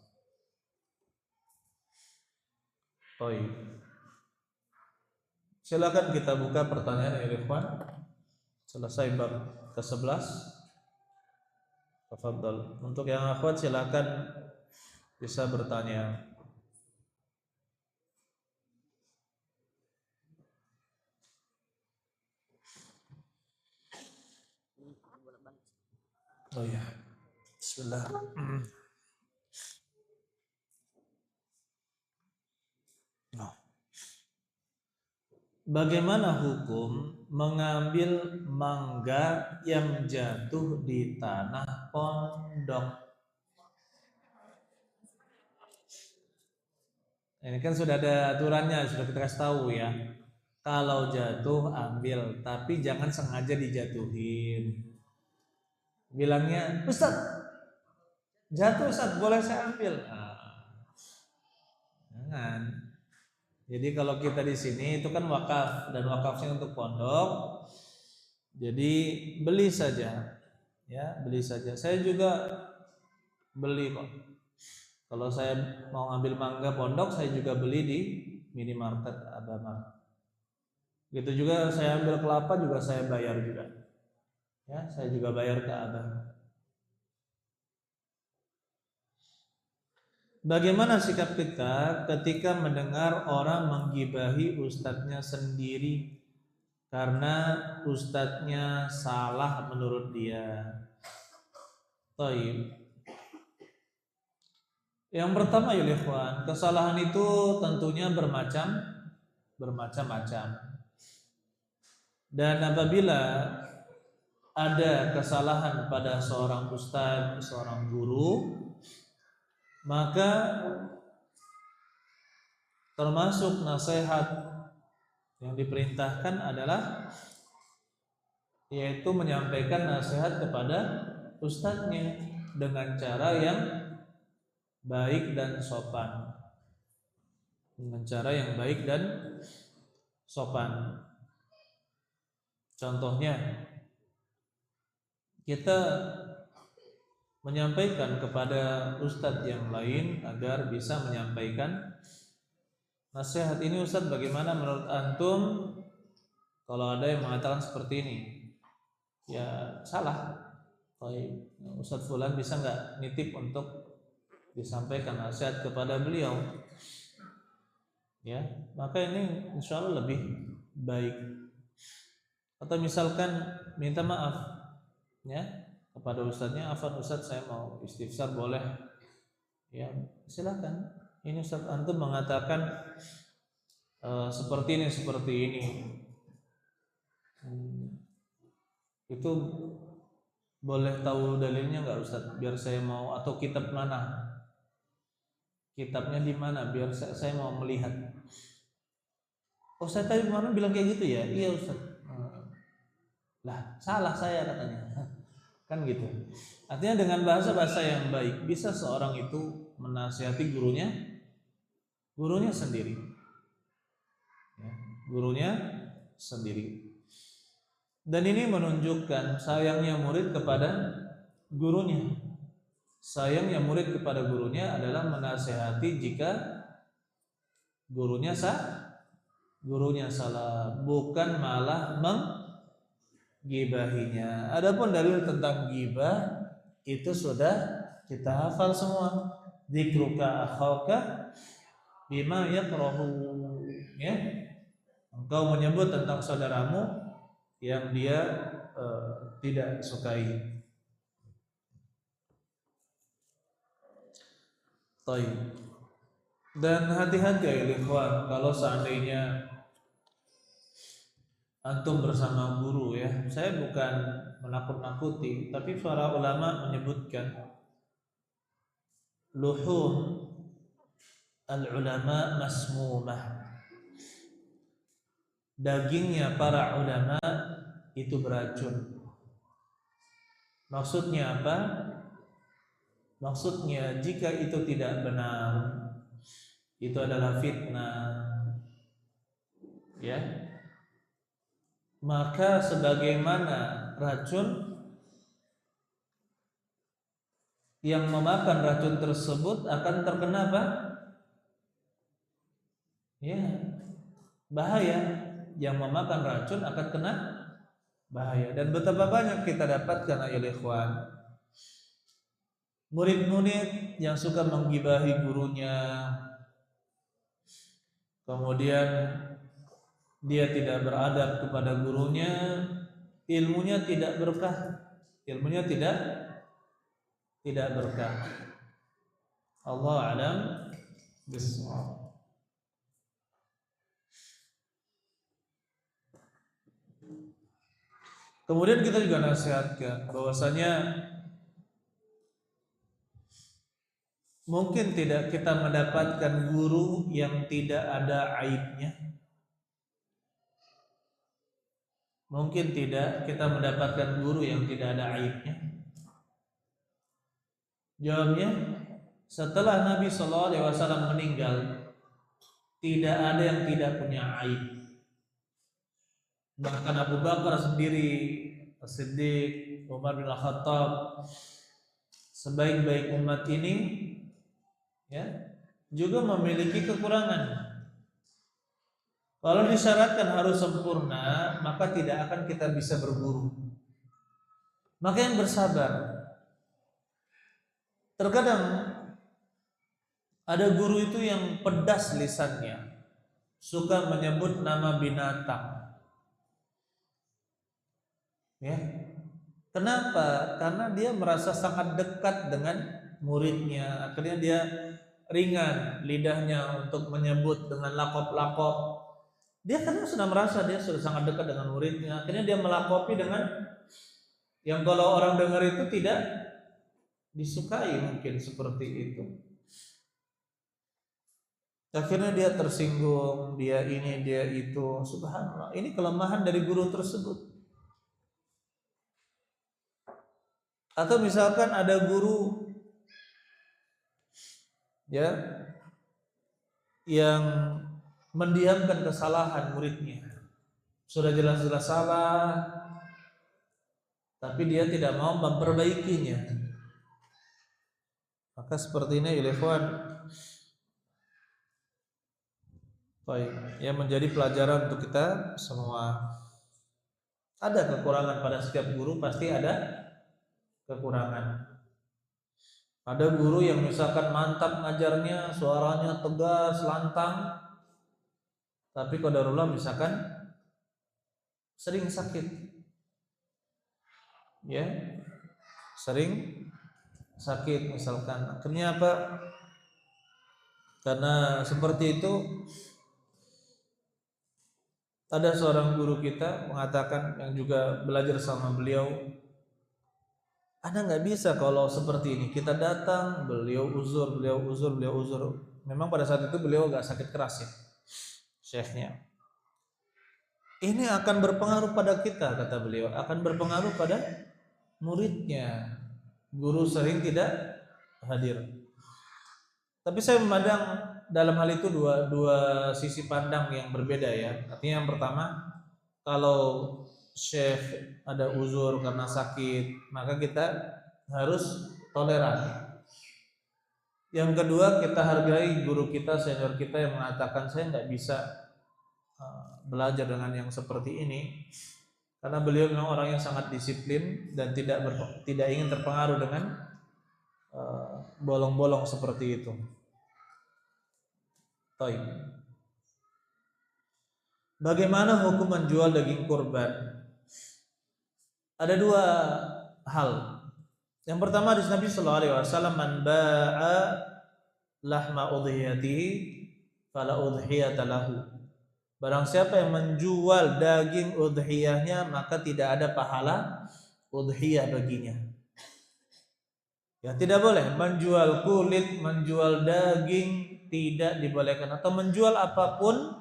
Baik. Silakan kita buka pertanyaan ya ikhwan. Selesai bab ke-11. Tafadhal. Untuk yang akhwat silakan bisa bertanya. Oh ya. Bismillah. Bagaimana hukum mengambil mangga yang jatuh di tanah pondok? Ini kan sudah ada aturannya, sudah kita kasih tahu ya. Kalau jatuh ambil, tapi jangan sengaja dijatuhin. Bilangnya, Ustaz, jatuh Ustaz, boleh saya ambil? Jangan. Jadi kalau kita di sini itu kan wakaf, dan wakafnya untuk pondok. Jadi beli saja, ya beli saja. Saya juga beli kok. Kalau saya mau ambil mangga pondok, saya juga beli di minimarket Alfamart. Gitu juga saya ambil kelapa juga saya bayar juga. Ya, saya juga bayar ke Abang. Bagaimana sikap kita ketika mendengar orang menggibahi ustadznya sendiri karena ustadznya salah menurut dia? Taib. Yang pertama ya ikhwan, kesalahan itu tentunya bermacam-macam. Dan apabila ada kesalahan pada seorang ustadz, seorang guru, maka termasuk nasihat yang diperintahkan adalah yaitu menyampaikan nasihat kepada ustadznya dengan cara yang baik dan sopan. Dengan cara yang baik dan sopan. Contohnya, kita menyampaikan kepada ustadz yang lain agar bisa menyampaikan nasihat ini, Ustadz, bagaimana menurut antum kalau ada yang mengatakan seperti ini? Ya salah. Ustadz Fulan bisa nggak nitip untuk disampaikan nasihat kepada beliau? Ya, maka ini insya Allah lebih baik. Atau misalkan minta maaf, ya kepada ustadznya, afwan Ustadz, saya mau istifsar boleh? Ya silakan. Ini Ustadz antum mengatakan seperti ini. Itu boleh tahu dalilnya nggak Ustadz? Biar saya mau, atau kitab mana? Kitabnya di mana? Biar saya mau melihat. Oh, saya tadi kemarin bilang kayak gitu ya? Iya Ustadz. Lah salah saya katanya. Kan gitu. Artinya dengan bahasa-bahasa yang baik bisa seorang itu menasihati gurunya sendiri. Ya, gurunya sendiri. Dan ini menunjukkan sayangnya murid kepada gurunya. Sayangnya murid kepada gurunya adalah menasehati jika gurunya salah, bukan malah menggibahinya. Adapun dalil tentang gibah itu sudah kita hafal semua. Dzikruka akhaka bima yakrahu, ya. Engkau menyebut tentang saudaramu yang dia tidak sukai. Taib. Dan hati-hati ya ikhwan, kalau seandainya antum bersama guru ya. Saya bukan menakut-nakuti, tapi para ulama menyebutkan luhum al-ulama masmumah. Dagingnya para ulama itu beracun. Maksudnya apa? Maksudnya jika itu tidak benar, itu adalah fitnah, ya. Maka sebagaimana racun yang memakan racun tersebut akan terkena apa? Ya, bahaya. Yang memakan racun akan kena bahaya. Dan betapa banyak kita dapatkan ayol ikhwan, murid-murid yang suka menggibahi gurunya, kemudian dia tidak beradab kepada gurunya, ilmunya tidak berkah, ilmunya tidak berkah. Allah alam bisawab. Kemudian kita juga nasihatkan bahwasanya mungkin tidak kita mendapatkan guru yang tidak ada aibnya. Mungkin tidak kita mendapatkan guru yang tidak ada aibnya. Jawabnya, setelah Nabi SAW meninggal, tidak ada yang tidak punya aib. Bahkan Abu Bakar sendiri, As-Siddiq, Umar bin Khattab, sebaik-baik umat ini, ya, juga memiliki kekurangan. Kalau disyaratkan harus sempurna, maka tidak akan kita bisa berguru. Maka yang bersabar. Terkadang ada guru itu yang pedas lisannya, suka menyebut nama binatang. Ya. Kenapa? Karena dia merasa sangat dekat dengan muridnya. Akhirnya dia ringan lidahnya untuk menyebut dengan lakop-lakop. Dia karena sudah merasa dia sudah sangat dekat dengan muridnya. Akhirnya dia melakopi dengan yang kalau orang dengar itu tidak disukai, mungkin seperti itu. Akhirnya dia tersinggung, dia ini, dia itu. Subhanallah, ini kelemahan dari guru tersebut. Atau misalkan ada guru ya yang mendiamkan kesalahan muridnya. Sudah jelas-jelas salah, tapi dia tidak mau memperbaikinya. Maka seperti ini ikhwan, baik, yang menjadi pelajaran untuk kita semua. Ada kekurangan pada setiap guru, pasti ada kekurangan. Ada guru yang misalkan mantap ngajarnya, suaranya tegas, lantang, tapi qadarullah misalkan sering sakit, ya, sering sakit misalkan. Akhirnya apa? Karena seperti itu, ada seorang guru kita mengatakan, yang juga belajar sama beliau, Anda nggak bisa kalau seperti ini. Kita datang, beliau uzur. Memang pada saat itu beliau agak sakit keras ya, syekhnya. Ini akan berpengaruh pada kita, kata beliau. Akan berpengaruh pada muridnya. Guru sering tidak hadir. Tapi saya memandang dalam hal itu dua sisi pandang yang berbeda ya. Artinya yang pertama, kalau syekh ada uzur karena sakit, maka kita harus toleran. Yang kedua, kita hargai guru kita, senior kita yang mengatakan saya nggak bisa belajar dengan yang seperti ini, karena beliau memang orang yang sangat disiplin dan tidak ingin terpengaruh dengan bolong-bolong seperti itu. Baik. Bagaimana hukum menjual daging kurban? Ada dua hal. Yang pertama, hadis Nabi sallallahu alaihi wasallam, man ba'a lahma udhiyatihi fala udhiyata lahu. Barang siapa yang menjual daging udhiyahnya, maka tidak ada pahala udhiyah baginya. Ya, tidak boleh menjual kulit, menjual daging, tidak dibolehkan, atau menjual apapun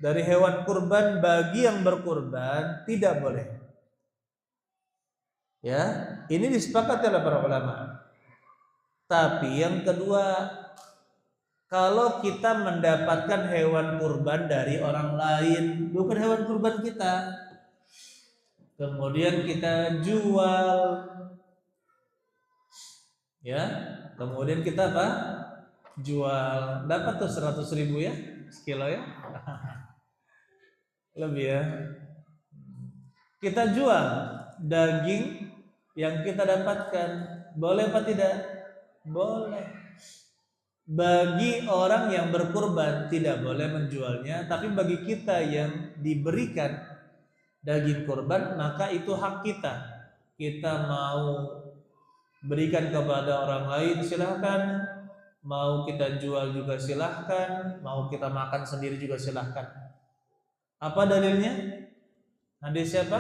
dari hewan kurban bagi yang berkurban, tidak boleh. Ya, ini disepakati oleh para ulama. Tapi yang kedua, kalau kita mendapatkan hewan kurban dari orang lain, bukan hewan kurban kita, kemudian kita jual, ya, kemudian kita apa? Jual, dapat tuh 100.000 ya, sekilo ya, lebih ya. Kita jual daging yang kita dapatkan, boleh apa tidak? Boleh. Bagi orang yang berkurban tidak boleh menjualnya, tapi bagi kita yang diberikan daging kurban, maka itu hak kita. Kita mau berikan kepada orang lain silahkan, mau kita jual juga silahkan, mau kita makan sendiri juga silahkan. Apa dalilnya? Hadis siapa?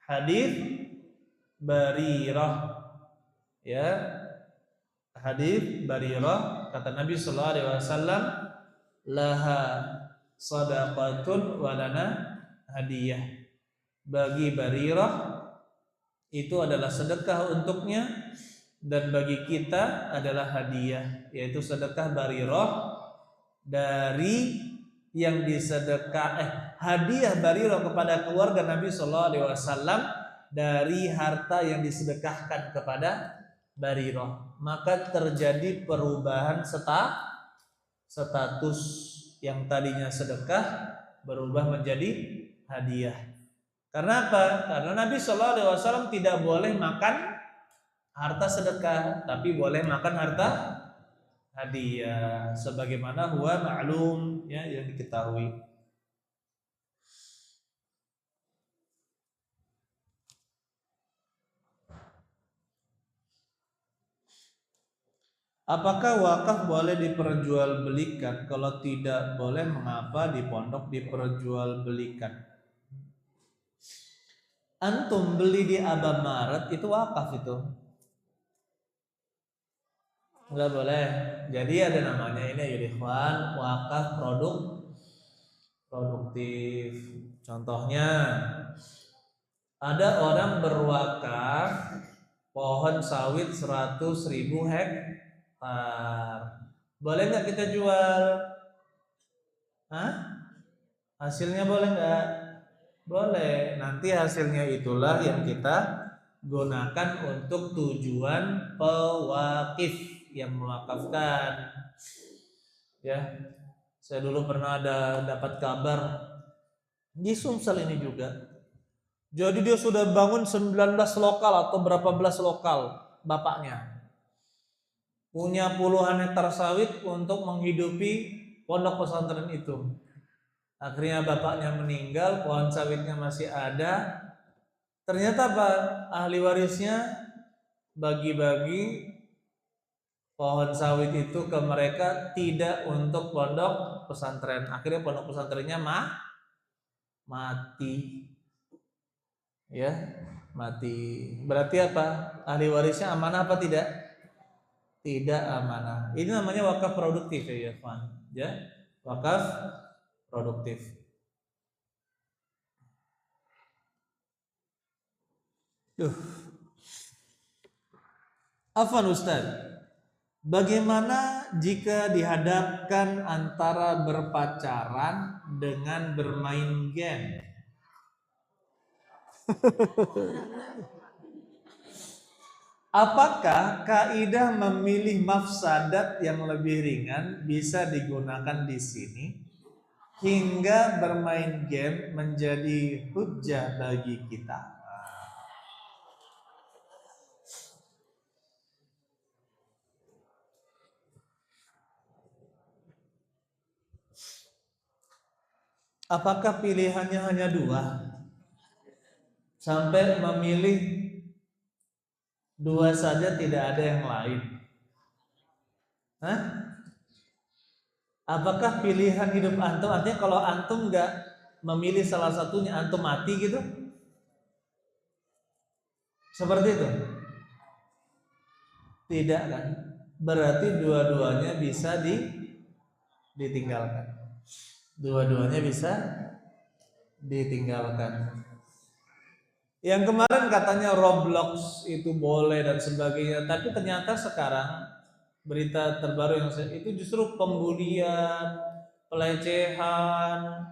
Hadis Barirah. Ya, hadis Barirah, kata Nabi sallallahu alaihi wasallam, laha sadaqatun wa lana hadiyah. Bagi Barirah itu adalah sedekah untuknya, dan bagi kita adalah hadiah, yaitu sedekah Barirah dari yang hadiah Barirah kepada keluarga Nabi sallallahu alaihi wasallam dari harta yang disedekahkan kepada Barirah. Maka terjadi perubahan status yang tadinya sedekah berubah menjadi hadiah. Karena apa? Karena Nabi sallallahu alaihi wasallam tidak boleh makan harta sedekah, tapi boleh makan harta hadiah, sebagaimana huwa ma'lum, ya, yang diketahui. Apakah wakaf boleh diperjualbelikan? Kalau tidak boleh, mengapa di pondok diperjualbelikan? Antum beli di Alfamart itu wakaf itu? Enggak boleh. Jadi ada namanya ini ya ikhwan, wakaf produktif. Contohnya, ada orang berwakaf pohon sawit 100.000 hektar. Boleh nggak kita jual? Hah? Hasilnya boleh nggak? Boleh. Nanti hasilnya itulah yang kita gunakan untuk tujuan pewakif yang mewakafkan. Ya, saya dulu pernah dapat kabar di Sumsel ini juga. Jadi dia sudah bangun 19 lokal atau berapa belas lokal, bapaknya. Punya puluhan hektar sawit untuk menghidupi pondok pesantren itu. Akhirnya bapaknya meninggal, pohon sawitnya masih ada. Ternyata apa? Ahli warisnya bagi-bagi pohon sawit itu ke mereka, tidak untuk pondok pesantren. Akhirnya pondok pesantrennya mati. Ya, mati. Berarti apa? Ahli warisnya amanah apa tidak? Tidak amanah. Ini namanya wakaf produktif ya, Irfan. Ya, wakaf produktif. Afwan Ustaz, bagaimana jika dihadapkan antara berpacaran dengan bermain game? Apakah kaidah memilih mafsadat yang lebih ringan bisa digunakan di sini hingga bermain game menjadi hujjah bagi kita? Apakah pilihannya hanya dua? Sampai memilih dua saja, tidak ada yang lain? Hah? Apakah pilihan hidup antum artinya kalau antum nggak memilih salah satunya antum mati gitu? Seperti itu? Tidak kan? Berarti dua-duanya bisa ditinggalkan. Dua-duanya bisa ditinggalkan. Yang kemarin katanya Roblox itu boleh dan sebagainya, tapi ternyata sekarang berita terbaru yang itu justru pembulian, pelecehan,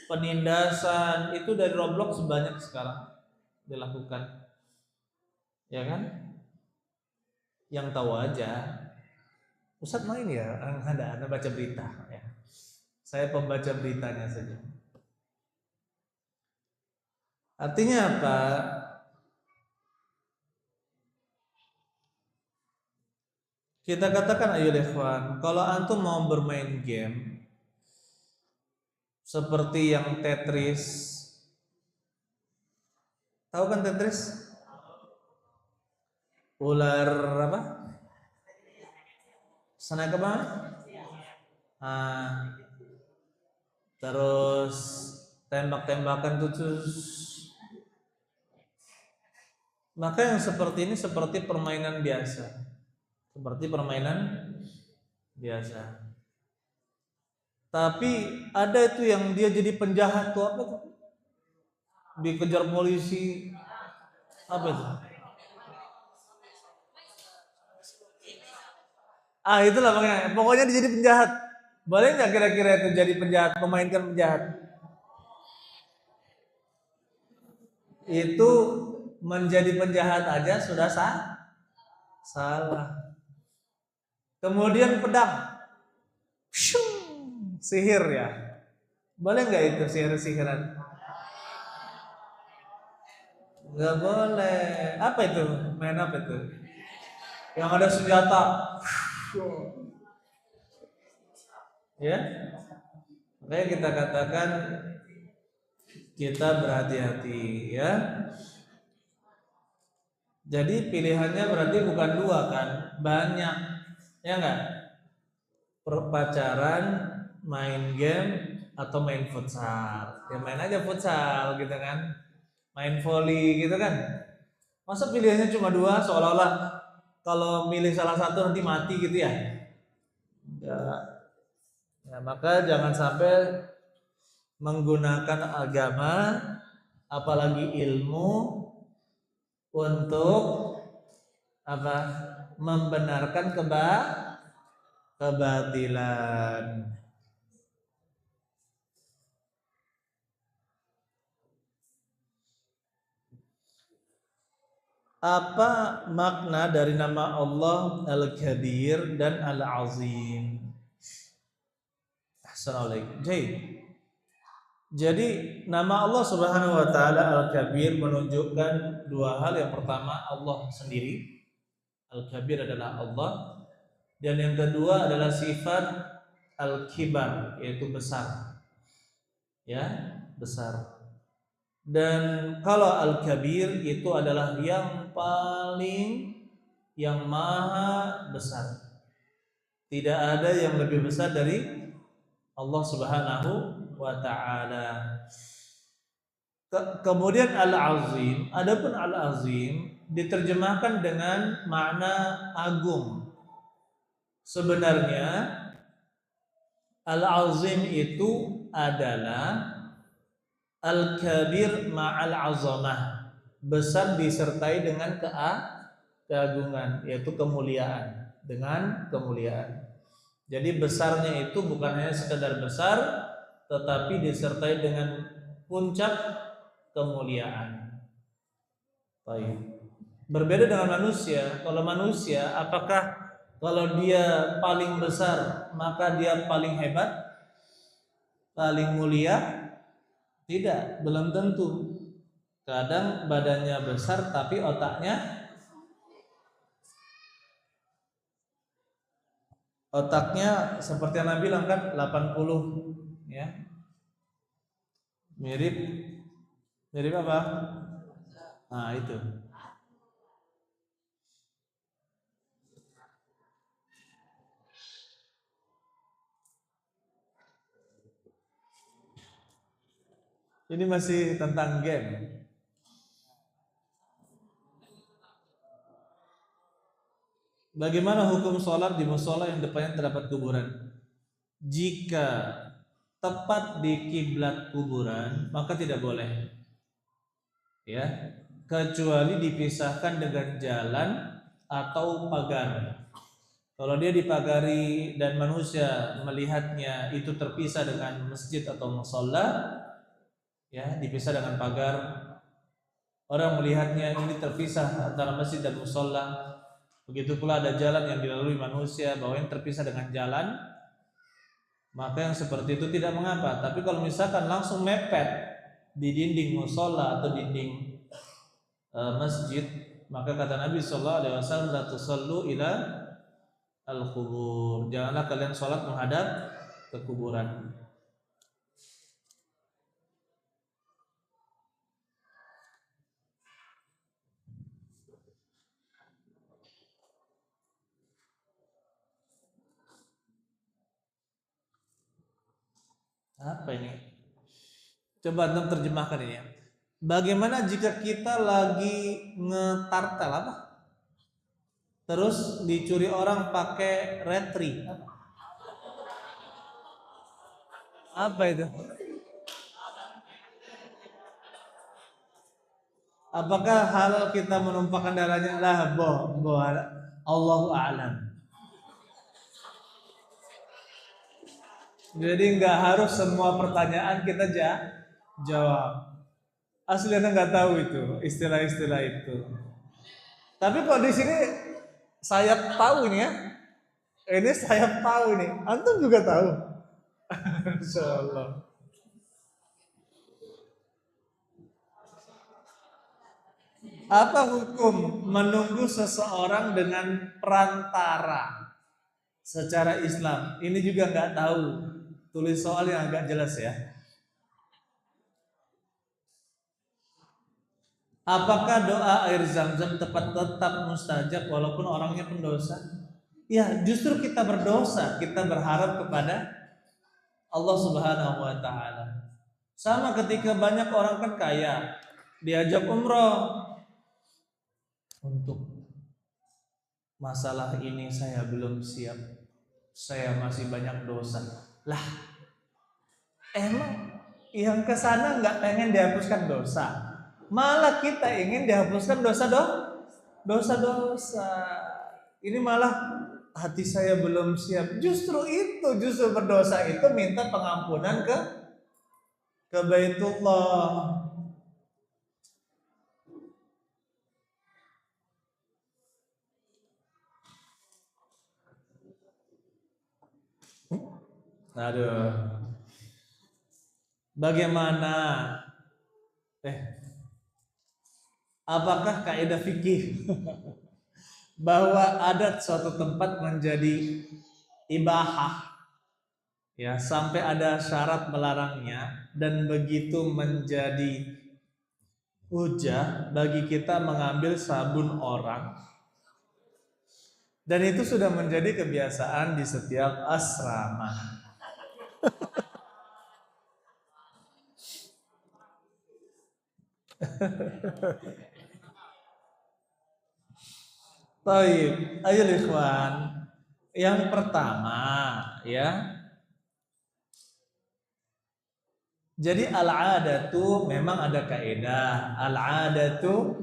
penindasan itu dari Roblox banyak sekarang dilakukan, ya kan? Yang tahu aja. Ustadz main ya, anda baca berita ya. Saya pembaca beritanya saja. Artinya apa? Kita katakan ayo ikhwan, kalau antum mau bermain game seperti yang Tetris, tahu kan Tetris? Ular apa? Snack apa? Ah, terus tembak-tembakan tuh. Maka yang seperti ini seperti permainan biasa. Seperti permainan biasa. Tapi ada itu yang dia jadi penjahat tuh apa tuh? Dikejar polisi apa itu? Itulah pokoknya dia jadi penjahat. Boleh nggak kira-kira itu jadi penjahat, memainkan penjahat? Itu menjadi penjahat aja sudah salah. Kemudian pedang, sihir ya. Boleh nggak itu sihir-sihiran? Nggak boleh. Apa itu? Main apa itu? Yang ada senjata. Ya. Makanya kita katakan kita berhati-hati ya. Jadi pilihannya berarti bukan dua kan, banyak. Ya enggak? Pacaran, main game atau main futsal. Ya main aja futsal gitu kan. Main volley gitu kan. Masa pilihannya cuma dua seolah-olah kalau milih salah satu nanti mati gitu ya? Enggak. Ya, maka jangan sampai menggunakan agama apalagi ilmu untuk apa? Membenarkan kebatilan. Apa makna dari nama Allah Al-Kabir dan Al-Azim? Assalamualaikum. Jadi nama Allah Subhanahu wa taala Al-Kabir menunjukkan dua hal. Yang pertama Allah sendiri. Al-Kabir adalah Allah, dan yang kedua adalah sifat Al-Kibar, yaitu besar. Ya, besar. Dan kalau Al-Kabir itu adalah yang maha besar. Tidak ada yang lebih besar dari Allah Subhanahu wa taala. Kemudian Al-Azim, adapun Al-Azim diterjemahkan dengan makna agung. Sebenarnya Al-Azim itu adalah Al-Kabir ma'al azamah, besar disertai dengan keagungan, yaitu kemuliaan, dengan kemuliaan. Jadi besarnya itu bukan hanya sekedar besar, tetapi disertai dengan puncak kemuliaan. Baik. Berbeda dengan manusia. Kalau manusia, apakah kalau dia paling besar maka dia paling hebat, paling mulia? Tidak, belum tentu. Kadang badannya besar tapi otaknya seperti yang Nabi bilang kan 80 ya. Mirip apa? Nah, itu. Ini masih tentang game. Bagaimana hukum sholat di musola yang depannya terdapat kuburan? Jika tepat di kiblat kuburan, maka tidak boleh. Ya, kecuali dipisahkan dengan jalan atau pagar. Kalau dia dipagari dan manusia melihatnya itu terpisah dengan masjid atau musola, ya dipisah dengan pagar. Orang melihatnya ini terpisah antara masjid dan musola. Begitu pula ada jalan yang dilalui manusia bahwa yang terpisah dengan jalan, maka yang seperti itu tidak mengapa. Tapi kalau misalkan langsung mepet di dinding musola atau dinding masjid, maka kata Nabi Sallallahu Alaihi Wasallam, la tusallu ila al-kubur. Janganlah kalian sholat menghadap ke kuburan. Apa ini? Coba antum terjemahkan ini ya. Bagaimana jika kita lagi ngetartel apa? Terus dicuri orang pakai retri. Apa itu? Apakah hal kita menumpahkan darahnya lah Allahu a'lam. Jadi nggak harus semua pertanyaan kita jawab. Aslinya nggak tahu itu istilah-istilah itu. Tapi kalau di sini saya tahu nih ya. Ini saya tahu nih. Antum juga tahu. Insyaallah. Apa hukum menunggu seseorang dengan perantara secara Islam? Ini juga nggak tahu. Tulis soal yang agak jelas ya. Apakah doa air zam-zam tetap mustajab walaupun orangnya pendosa? Ya, justru kita berdosa, kita berharap kepada Allah Subhanahu wa taala. Sama ketika banyak orang kan kaya, diajak umroh. Untuk masalah ini saya belum siap. Saya masih banyak dosa. Lah, emang yang ke sana nggak pengen dihapuskan dosa, malah kita ingin dihapuskan dosa-dosa. Ini malah hati saya belum siap. Justru berdosa itu minta pengampunan ke Baitullah. Aduh. Bagaimana? Apakah kaidah fikih bahwa adat suatu tempat menjadi ibahah ya sampai ada syarat melarangnya dan begitu menjadi hujah bagi kita mengambil sabun orang dan itu sudah menjadi kebiasaan di setiap asrama. Baik, ayo ikhwan. Yang pertama ya. Jadi al-adatu memang ada kaidah. Al-adatu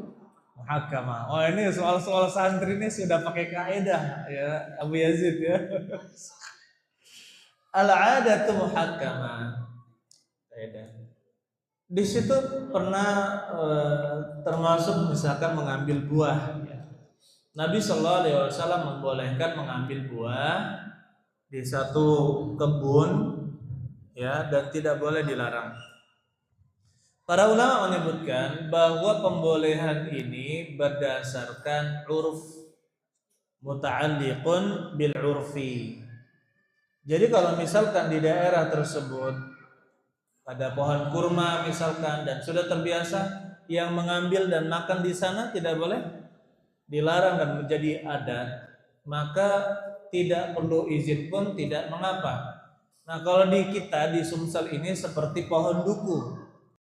muhakkamah. Oh, ini soal-soal santri ini sudah pakai kaidah ya, Abu Yazid ya. Al-adatu muhakkamah. Kaidah. Di situ pernah termasuk misalkan mengambil buah ya. Nabi Shallallahu Alaihi Wasallam membolehkan mengambil buah di satu kebun, ya, dan tidak boleh dilarang. Para ulama menyebutkan bahwa pembolehan ini berdasarkan urf, muta'alliqun bil urfi. Jadi kalau misalkan di daerah tersebut ada pohon kurma misalkan dan sudah terbiasa yang mengambil dan makan di sana tidak boleh dilarang dan menjadi adat, maka tidak perlu izin pun tidak mengapa. Nah, kalau di kita di Sumsel ini seperti pohon duku.